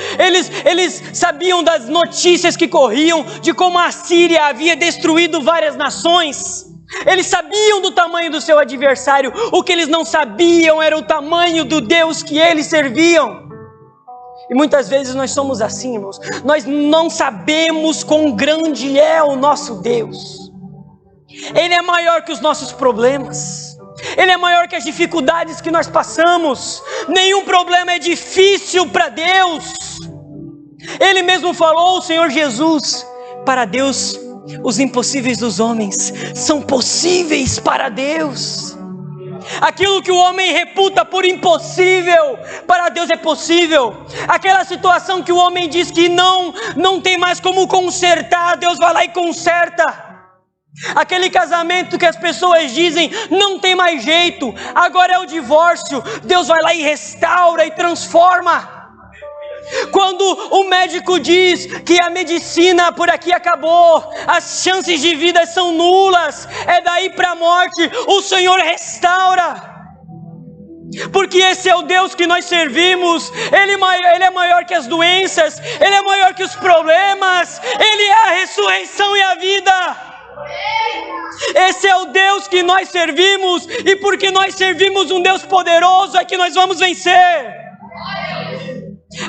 Eles sabiam das notícias que corriam de como a Síria havia destruído várias nações. Eles sabiam do tamanho do seu adversário. O que eles não sabiam era o tamanho do Deus que eles serviam. E muitas vezes nós somos assim, irmãos. Nós não sabemos quão grande é o nosso Deus. Ele é maior que os nossos problemas. Ele é maior que as dificuldades que nós passamos. Nenhum problema é difícil para Deus. Ele mesmo falou, o Senhor Jesus, para Deus, os impossíveis dos homens são possíveis para Deus. Aquilo que o homem reputa por impossível, para Deus é possível. Aquela situação que o homem diz que não tem mais como consertar, Deus vai lá e conserta. Aquele casamento que as pessoas dizem não tem mais jeito, agora é o divórcio, Deus vai lá e restaura e transforma. Quando o médico diz que a medicina por aqui acabou, as chances de vida são nulas, é daí para a morte, o Senhor restaura. Porque esse é o Deus que nós servimos. Ele é maior que as doenças, Ele é maior que os problemas, Ele é a ressurreição e a vida. Esse é o Deus que nós servimos, e porque nós servimos um Deus poderoso é que nós vamos vencer.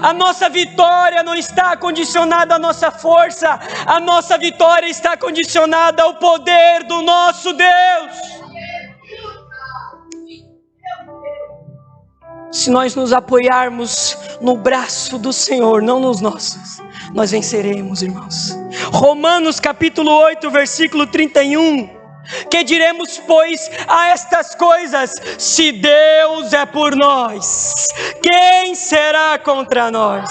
A nossa vitória não está condicionada à nossa força, a nossa vitória está condicionada ao poder do nosso Deus. Se nós nos apoiarmos no braço do Senhor, não nos nossos, nós venceremos, irmãos. Romanos capítulo 8, versículo 31. Que diremos, pois, a estas coisas? Se Deus é por nós, quem será contra nós?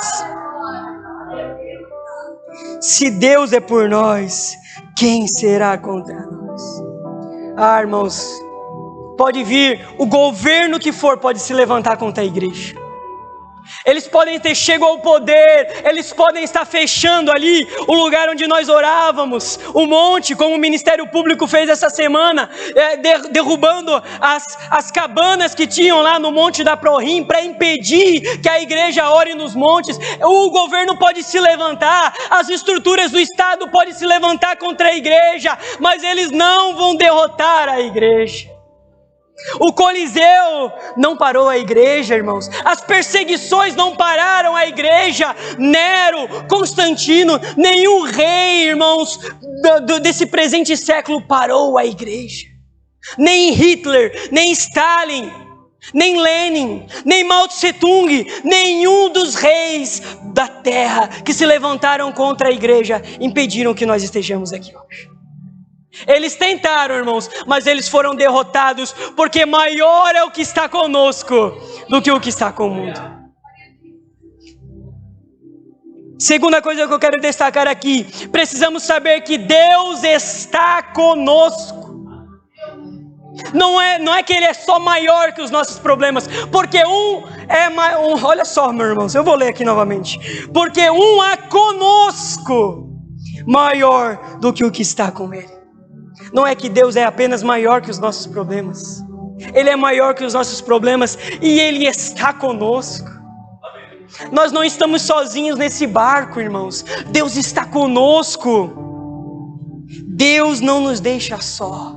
Se Deus é por nós, quem será contra nós? Ah, irmãos, pode vir o governo que for, pode se levantar contra a igreja. Eles podem ter chego ao poder, eles podem estar fechando ali o lugar onde nós orávamos, o monte, como o Ministério Público fez essa semana, derrubando as cabanas que tinham lá no Monte da Prorim para impedir que a igreja ore nos montes. O governo pode se levantar, as estruturas do Estado podem se levantar contra a igreja, mas eles não vão derrotar a igreja. O Coliseu não parou a igreja, irmãos. As perseguições não pararam a igreja. Nero, Constantino, nenhum rei, irmãos, desse presente século parou a igreja. Nem Hitler, nem Stalin, nem Lenin, nem Mao Tse Tung, nenhum dos reis da terra que se levantaram contra a igreja impediram que nós estejamos aqui hoje. Eles tentaram, irmãos, mas eles foram derrotados, porque maior é o que está conosco do que o que está com o mundo. Segunda coisa que eu quero destacar aqui, precisamos saber que Deus está conosco. Não é que Ele é só maior que os nossos problemas, porque olha só, meus irmãos, eu vou ler aqui novamente. Porque um é conosco maior do que o que está com Ele. Não é que Deus é apenas maior que os nossos problemas, Ele é maior que os nossos problemas e Ele está conosco. Nós não estamos sozinhos nesse barco, irmãos. Deus está conosco. Deus não nos deixa só.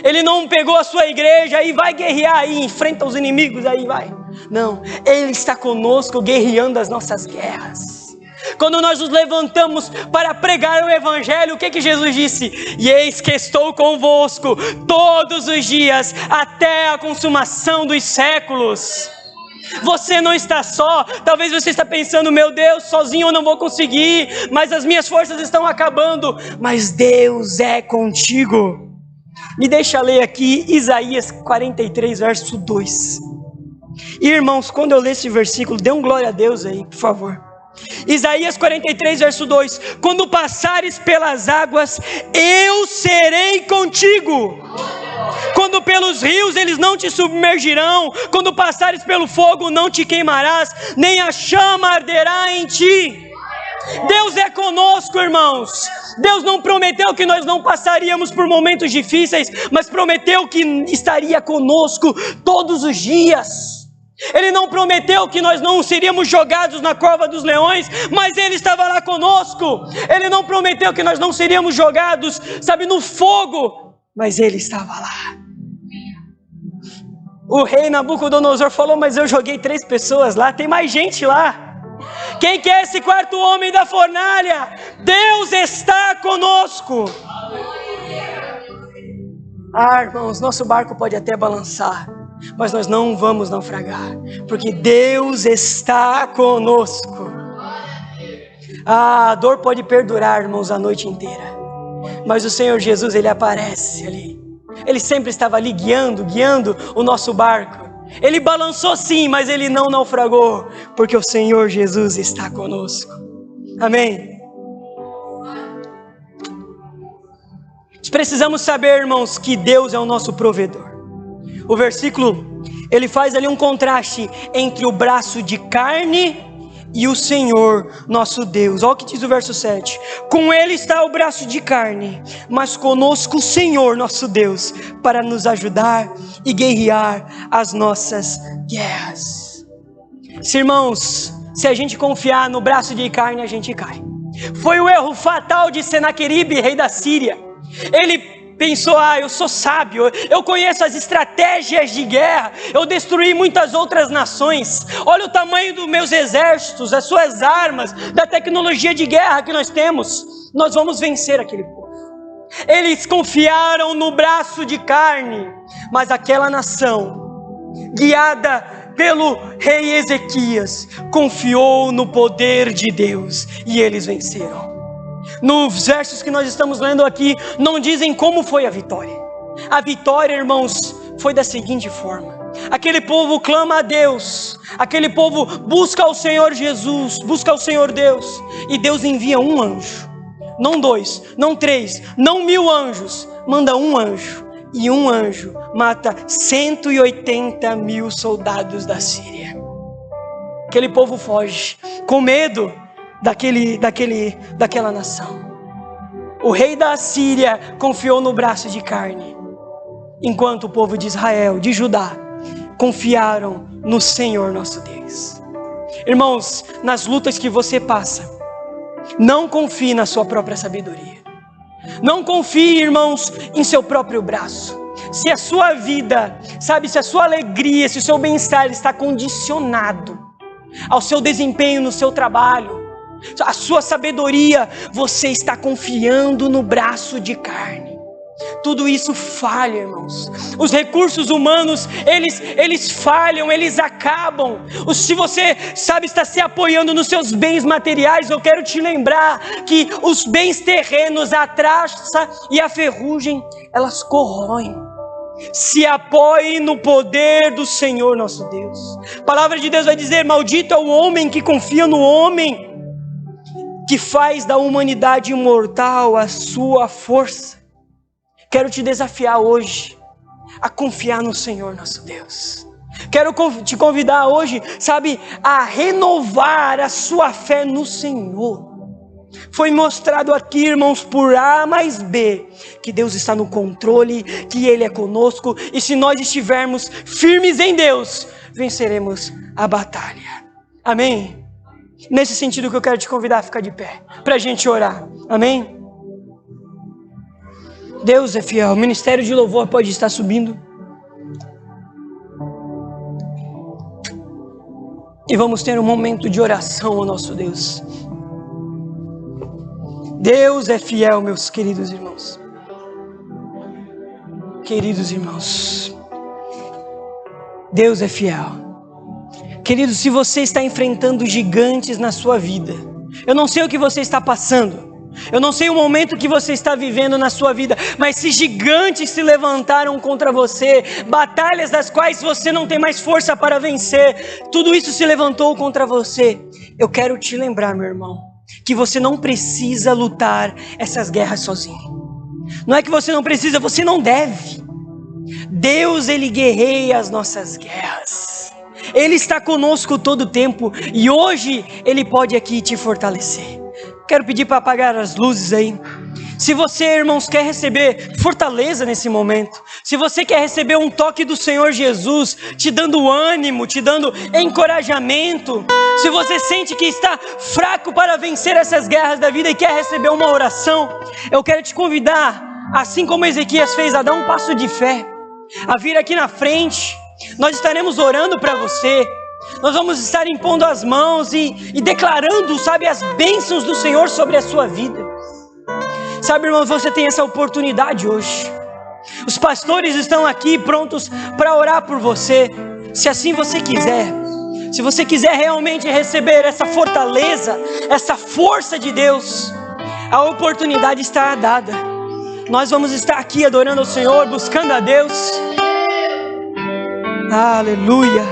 Ele não pegou a sua igreja e vai guerrear aí, enfrenta os inimigos aí, vai. Não, Ele está conosco guerreando as nossas guerras. Quando nós nos levantamos para pregar o Evangelho, o que Jesus disse? E eis que estou convosco todos os dias, até a consumação dos séculos. Você não está só. Talvez você está pensando, meu Deus, sozinho eu não vou conseguir, mas as minhas forças estão acabando. Mas Deus é contigo. Me deixa ler aqui Isaías 43, verso 2. Irmãos, quando eu ler esse versículo, dê um glória a Deus aí, por favor. Isaías 43, verso 2. Quando passares pelas águas, eu serei contigo. Quando pelos rios eles não te submergirão, quando passares pelo fogo não te queimarás, nem a chama arderá em ti. Deus é conosco, irmãos. Deus não prometeu que nós não passaríamos por momentos difíceis, mas prometeu que estaria conosco todos os dias. Ele não prometeu que nós não seríamos jogados na cova dos leões, mas Ele estava lá conosco. Ele não prometeu que nós não seríamos jogados, no fogo, mas Ele estava lá. O rei Nabucodonosor falou, mas eu joguei 3 pessoas lá, tem mais gente lá. Quem que é esse quarto homem da fornalha? Deus está conosco. Irmãos, nosso barco pode até balançar, mas nós não vamos naufragar, porque Deus está conosco. A dor pode perdurar, irmãos, a noite inteira, mas o Senhor Jesus, Ele aparece ali. Ele sempre estava ali guiando o nosso barco. Ele balançou sim, mas Ele não naufragou, porque o Senhor Jesus está conosco. Amém? Nós precisamos saber, irmãos, que Deus é o nosso provedor. O versículo, ele faz ali um contraste entre o braço de carne e o Senhor nosso Deus. Olha o que diz o verso 7. Com Ele está o braço de carne, mas conosco o Senhor nosso Deus, para nos ajudar e guerrear as nossas guerras. Irmãos, se a gente confiar no braço de carne, a gente cai. Foi o erro fatal de Senaqueribe, rei da Síria. Ele pensou, eu sou sábio, eu conheço as estratégias de guerra, eu destruí muitas outras nações, olha o tamanho dos meus exércitos, as suas armas, da tecnologia de guerra que nós temos, nós vamos vencer aquele povo. Eles confiaram no braço de carne, mas aquela nação, guiada pelo rei Ezequias, confiou no poder de Deus, e eles venceram. Nos versos que nós estamos lendo aqui, não dizem como foi a vitória. A vitória, irmãos, foi da seguinte forma: aquele povo clama a Deus, aquele povo busca o Senhor Jesus, busca o Senhor Deus, e Deus envia um anjo, não 2, não 3, não 1000 anjos, manda um anjo, e um anjo mata 180.000 soldados da Síria. Aquele povo foge, com medo daquela nação. O rei da Síria confiou no braço de carne, enquanto o povo de Israel, de Judá, confiaram no Senhor nosso Deus. Irmãos, nas lutas que você passa, não confie na sua própria sabedoria. Não confie, irmãos, em seu próprio braço. Se a sua vida, se a sua alegria, se o seu bem-estar está condicionado ao seu desempenho no seu trabalho, a sua sabedoria, você está confiando no braço de carne. Tudo isso falha, irmãos. Os recursos humanos, eles falham, eles acabam. Se você, está se apoiando nos seus bens materiais, eu quero te lembrar que os bens terrenos, a traça e a ferrugem, elas corroem. Se apoie no poder do Senhor nosso Deus. A palavra de Deus vai dizer: maldito é o homem que confia no homem, que faz da humanidade imortal a sua força. Quero te desafiar hoje a confiar no Senhor nosso Deus. Quero te convidar hoje, a renovar a sua fé no Senhor. Foi mostrado aqui, irmãos, por A mais B, que Deus está no controle, que Ele é conosco, e se nós estivermos firmes em Deus, venceremos a batalha. Amém? Nesse sentido que eu quero te convidar a ficar de pé, para a gente orar. Amém? Deus é fiel. O ministério de louvor pode estar subindo. E vamos ter um momento de oração ao nosso Deus. Deus é fiel, meus queridos irmãos. Queridos irmãos, Deus é fiel. Queridos, se você está enfrentando gigantes na sua vida, eu não sei o que você está passando, eu não sei o momento que você está vivendo na sua vida, mas se gigantes se levantaram contra você, batalhas das quais você não tem mais força para vencer, tudo isso se levantou contra você, eu quero te lembrar, meu irmão, que você não precisa lutar essas guerras sozinho. Não é que você não precisa, você não deve. Deus, Ele guerreia as nossas guerras. Ele está conosco todo o tempo e hoje Ele pode aqui te fortalecer. Quero pedir para apagar as luzes aí. Se você, irmãos, quer receber fortaleza nesse momento, se você quer receber um toque do Senhor Jesus, te dando ânimo, te dando encorajamento, se você sente que está fraco para vencer essas guerras da vida e quer receber uma oração, eu quero te convidar, assim como Ezequias fez, a dar um passo de fé, a vir aqui na frente. Nós estaremos orando para você. Nós vamos estar impondo as mãos e declarando, as bênçãos do Senhor sobre a sua vida. Irmãos, você tem essa oportunidade hoje. Os pastores estão aqui prontos para orar por você. Se assim você quiser, se você quiser realmente receber essa fortaleza, essa força de Deus, a oportunidade está dada. Nós vamos estar aqui adorando ao Senhor, buscando a Deus. Aleluia!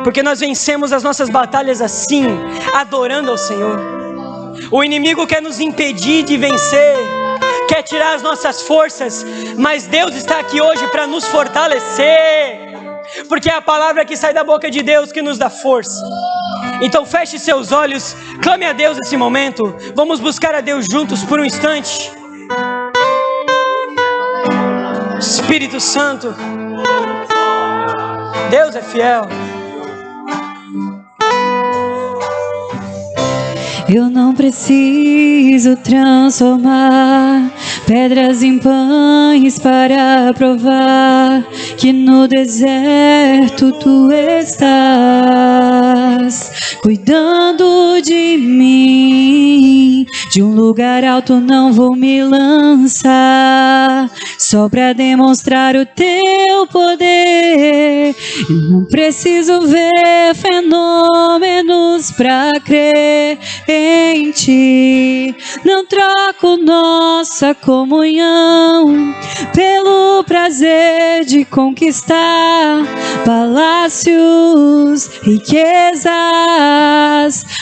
Porque nós vencemos as nossas batalhas assim, adorando ao Senhor. O inimigo quer nos impedir de vencer, quer tirar as nossas forças, mas Deus está aqui hoje para nos fortalecer, porque é a palavra que sai da boca de Deus que nos dá força. Então feche seus olhos, clame a Deus nesse momento, vamos buscar a Deus juntos por um instante. Espírito Santo, Deus é fiel. Eu não preciso transformar pedras em pães para provar que no deserto tu estás cuidando de mim. De um lugar alto não vou me lançar só para demonstrar o teu poder. Eu não preciso ver fenômenos para crer em ti. Não troco nossa comunhão pelo prazer de conquistar palácios, riquezas.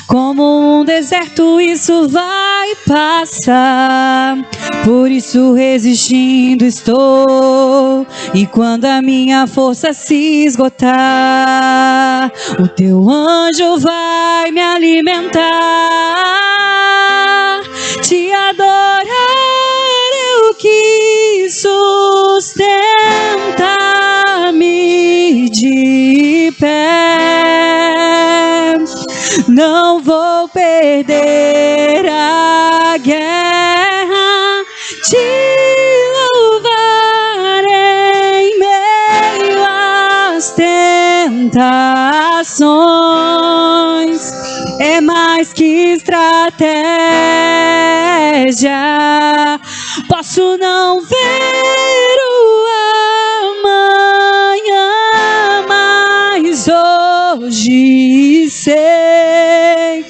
Como um deserto isso vai passar, por isso resistindo estou. E quando a minha força se esgotar, o teu anjo vai me alimentar. Te adorar é o que sustenta-me de pé. Não vou perder a guerra, te louvar em meio às tentações. É mais que estratégia, Posso não ver o amanhã, mas hoje sei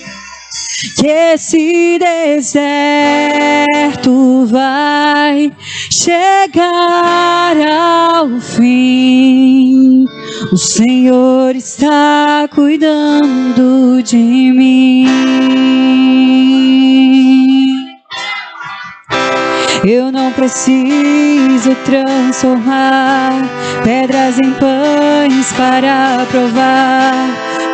que esse deserto vai chegar ao fim. O Senhor está cuidando de mim. Eu não preciso transformar pedras em pães para provar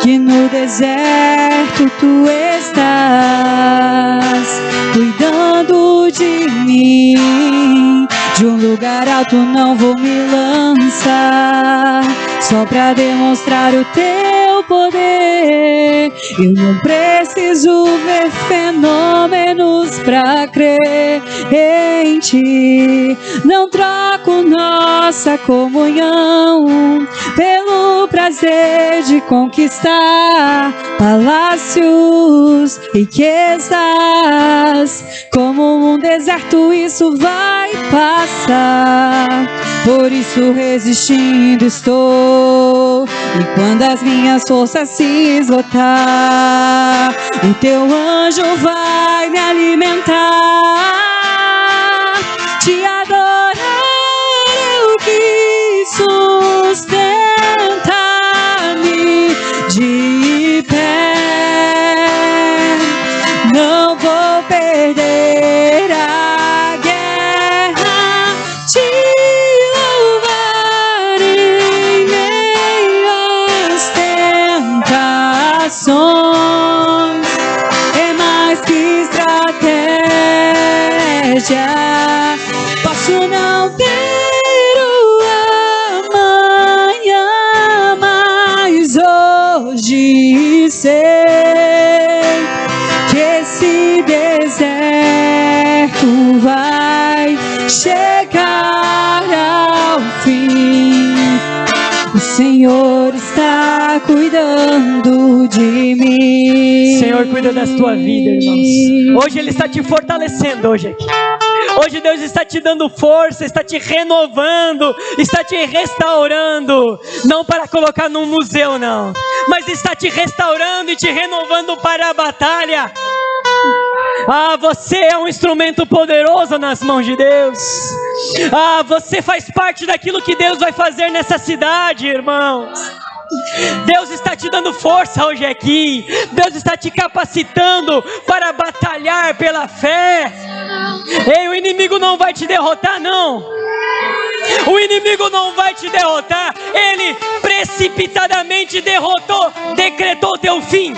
que no deserto tu estás cuidando de mim. De um lugar alto não vou me lançar só pra demonstrar o teu poder. Eu não preciso ver fenômenos pra crer em ti. Não troco nossa comunhão pelo prazer de conquistar palácios, riquezas. Como um deserto isso vai passar, por isso resistindo estou. E quando as minhas forças se esgotar, o teu anjo vai me alimentar. Te adorar é o que sustenta-me de pé. Não vou perder a guerra, te louvar em meio às tentações. É mais que estratégia. Posso não ver o amanhã, mas hoje sei que esse deserto vai chegar ao fim. O Senhor está cuidando de mim. O Senhor cuida da tua vida, irmãos. Hoje Ele está te fortalecendo hoje aqui. Hoje Deus está te dando força, está te renovando, está te restaurando. Não para colocar num museu, não, mas está te restaurando e te renovando para a batalha. Ah, você é um instrumento poderoso nas mãos de Deus. Ah, você faz parte daquilo que Deus vai fazer nessa cidade, irmãos. Deus está te dando força hoje aqui. Deus está te capacitando para batalhar pela fé. Ei, o inimigo não vai te derrotar, não. O inimigo não vai te derrotar. Ele precipitadamente derrotou, decretou teu fim.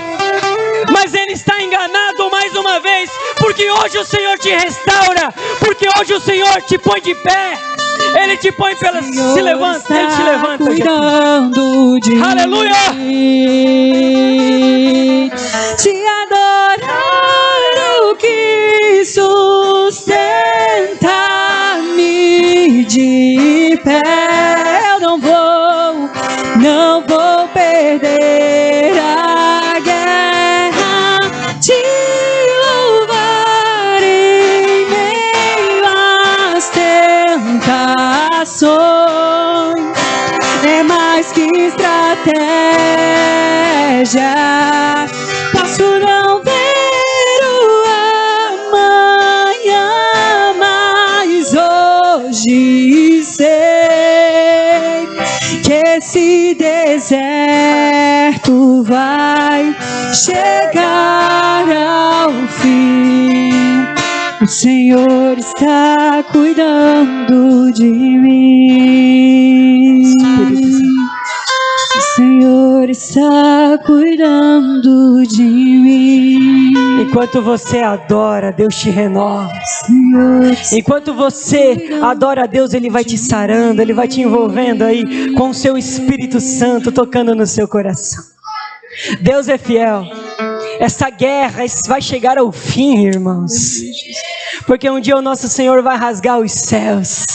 Mas ele está enganado mais uma vez, porque hoje o Senhor te restaura, porque hoje o Senhor te põe de pé. Ele te põe pela... Se levanta, Ele te levanta. Cuidando de aleluia! Te adorar o que sustenta-me de pé. Eu não vou perder a guerra. Te louvar em meio às tentações. É mais que estratégia. Posso não ver o amanhã, mas hoje sei que esse deserto vai chegar ao fim. O Senhor está cuidando de mim. O Senhor está cuidando de mim. Enquanto você adora, Deus te renova. Senhor, enquanto você adora a Deus, Ele vai te sarando, Ele vai te envolvendo aí com o seu Espírito Santo, tocando no seu coração. Deus é fiel. Essa guerra vai chegar ao fim, irmãos, porque um dia o nosso Senhor vai rasgar os céus.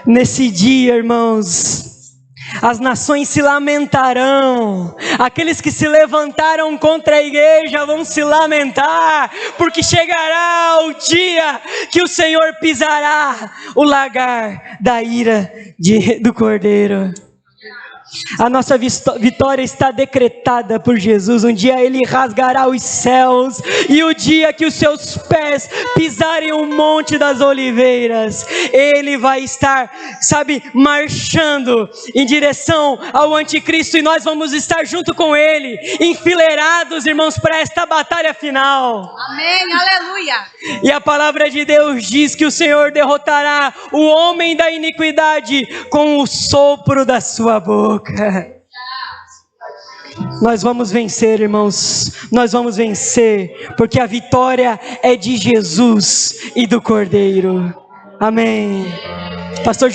Nesse dia, irmãos, As nações se lamentarão. Aqueles que se levantaram contra a igreja vão se lamentar, porque chegará o dia que o Senhor pisará o lagar da ira do Cordeiro. A nossa vitória está decretada por Jesus. Um dia Ele rasgará os céus, e o dia que os seus pés pisarem o Monte das Oliveiras, Ele vai estar, marchando em direção ao anticristo, e nós vamos estar junto com Ele, enfileirados, irmãos, para esta batalha final. Amém, aleluia. E a palavra de Deus diz que o Senhor derrotará o homem da iniquidade com o sopro da sua boca. Nós vamos vencer, irmãos. Nós vamos vencer, porque a vitória é de Jesus e do Cordeiro. Amém. Pastor